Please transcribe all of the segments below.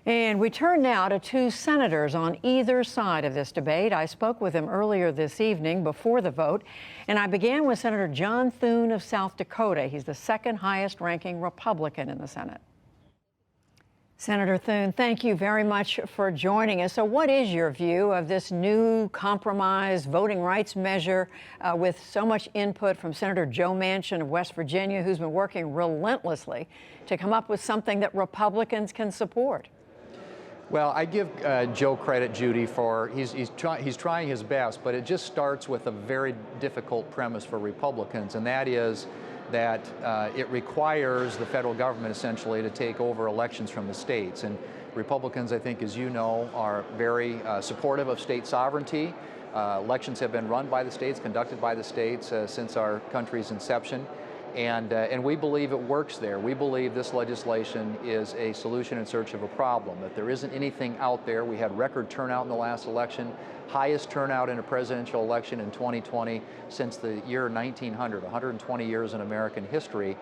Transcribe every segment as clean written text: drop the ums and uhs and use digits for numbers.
And we turn now to two senators on either side of this debate. I spoke with them earlier this evening before the vote, and I began with Senator John Thune of South Dakota. He's the second highest ranking Republican in the Senate. Senator Thune, thank you very much for joining us. So what is your view of this new compromise voting rights measure with so much input from Senator Joe Manchin of West Virginia, who's been working relentlessly to come up with something that Republicans can support? Well, I give Joe credit, Judy, for he's trying his best, but it just starts with a very difficult premise for Republicans, and that is that it requires the federal government essentially to take over elections from the states. And Republicans, I think, as you know, are very supportive of state sovereignty. Elections have been run by the states, conducted by the states since our country's inception. And we believe it works there. We believe this legislation is a solution in search of a problem, that there isn't anything out there. We had record turnout in the last election, highest turnout in a presidential election in 2020 since the year 1900, 120 years in American history.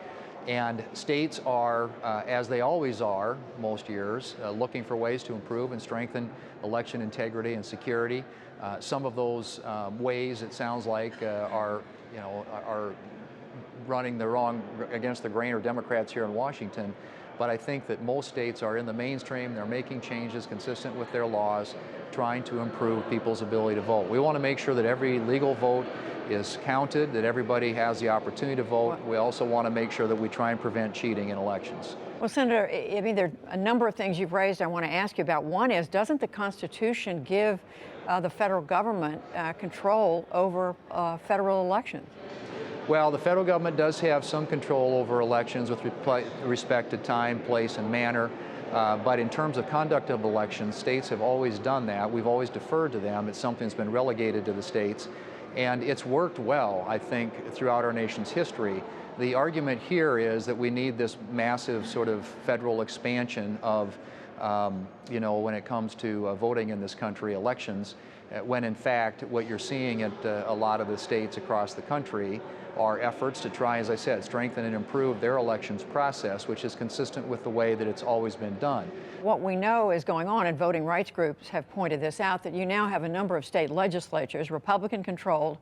And states are, as they always are most years, looking for ways to improve and strengthen election integrity and security. Some of those ways, it sounds like, are running against the grain, or Democrats here in Washington. But I think that most states are in the mainstream. They're making changes consistent with their laws, trying to improve people's ability to vote. We want to make sure that every legal vote is counted, that everybody has the opportunity to vote. We also want to make sure that we try and prevent cheating in elections. Well, Senator, I mean, there are a number of things you've raised I want to ask you about. One is, doesn't the Constitution give the federal government control over federal elections? Well, the federal government does have some control over elections with respect to time, place, and manner. But in terms of conduct of elections, states have always done that. We've always deferred to them. It's something that's been relegated to the states. And it's worked well, I think, throughout our nation's history. The argument here is that we need this massive sort of federal expansion of, when it comes to voting in this country, elections, when in fact what you're seeing at a lot of the states across the country are efforts to try, as I said, strengthen and improve their elections process, which is consistent with the way that it's always been done. What we know is going on, and voting rights groups have pointed this out, that you now have a number of state legislatures, Republican-controlled,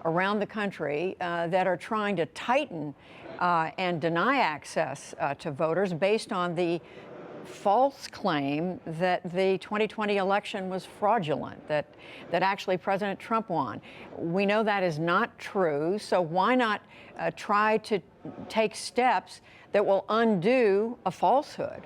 around the country that are trying to tighten and deny access to voters based on the false claim that the 2020 election was fraudulent, that actually President Trump won. We know that is not true, so why not try to take steps that will undo a falsehood?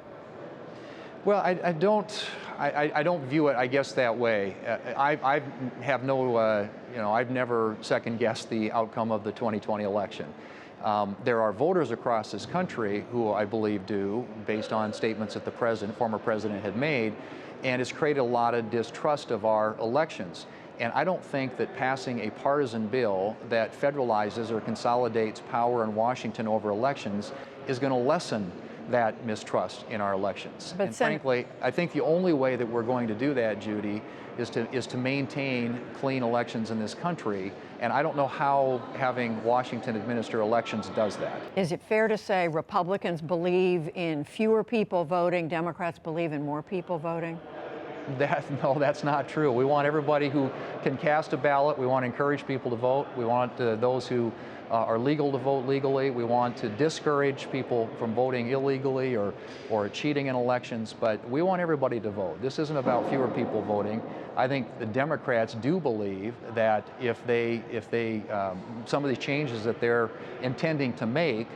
Well, I don't view it, I guess, that way. I have no, I've never second-guessed the outcome of the 2020 election. There are voters across this country who I believe do, based on statements that the former president had made, and it's created a lot of distrust of our elections. And I don't think that passing a partisan bill that federalizes or consolidates power in Washington over elections is going to lessen that mistrust in our elections. But and frankly, I think the only way that we're going to do that, Judy, is to maintain clean elections in this country. And I don't know how having Washington administer elections does that. Is it fair to say Republicans believe in fewer people voting, Democrats believe in more people voting? No, that's not true. We want everybody who can cast a ballot. We want to encourage people to vote. We want those who are legal to vote legally. We want to discourage people from voting illegally or cheating in elections, but we want everybody to vote. This isn't about fewer people voting. I think the Democrats do believe that if some of these changes that they're intending to make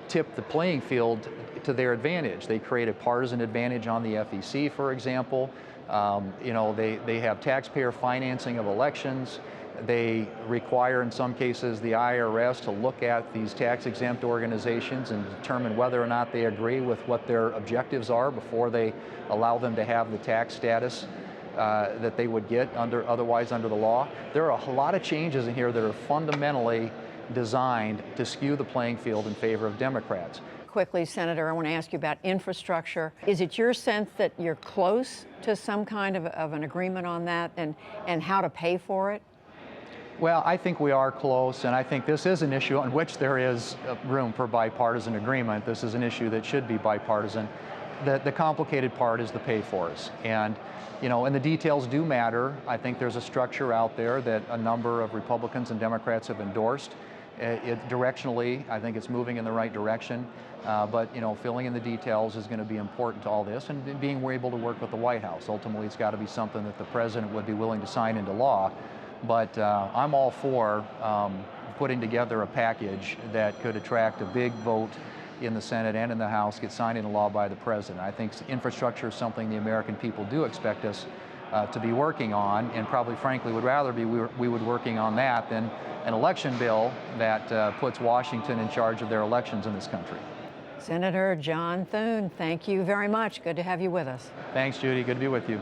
tip the playing field to their advantage. They create a partisan advantage on the FEC, for example. They have taxpayer financing of elections. They require, in some cases, the IRS to look at these tax-exempt organizations and determine whether or not they agree with what their objectives are before they allow them to have the tax status that they would get otherwise under the law. There are a lot of changes in here that are fundamentally designed to skew the playing field in favor of Democrats. Quickly, Senator, I want to ask you about infrastructure. Is it your sense that you're close to some kind of an agreement on that and how to pay for it? Well, I think we are close, and I think this is an issue on which there is room for bipartisan agreement. This is an issue that should be bipartisan. The complicated part is the pay-fors, and and the details do matter. I think there's a structure out there that a number of Republicans and Democrats have endorsed. Directionally, I think it's moving in the right direction, but filling in the details is going to be important to all this, and being able to work with the White House. Ultimately, it's got to be something that the president would be willing to sign into law. But I'm all for putting together a package that could attract a big vote in the Senate and in the House, get signed into law by the president. I think infrastructure is something the American people do expect us to be working on, and probably, frankly, would rather we would working on that than an election bill that puts Washington in charge of their elections in this country. Senator John Thune, thank you very much. Good to have you with us. Thanks, Judy. Good to be with you.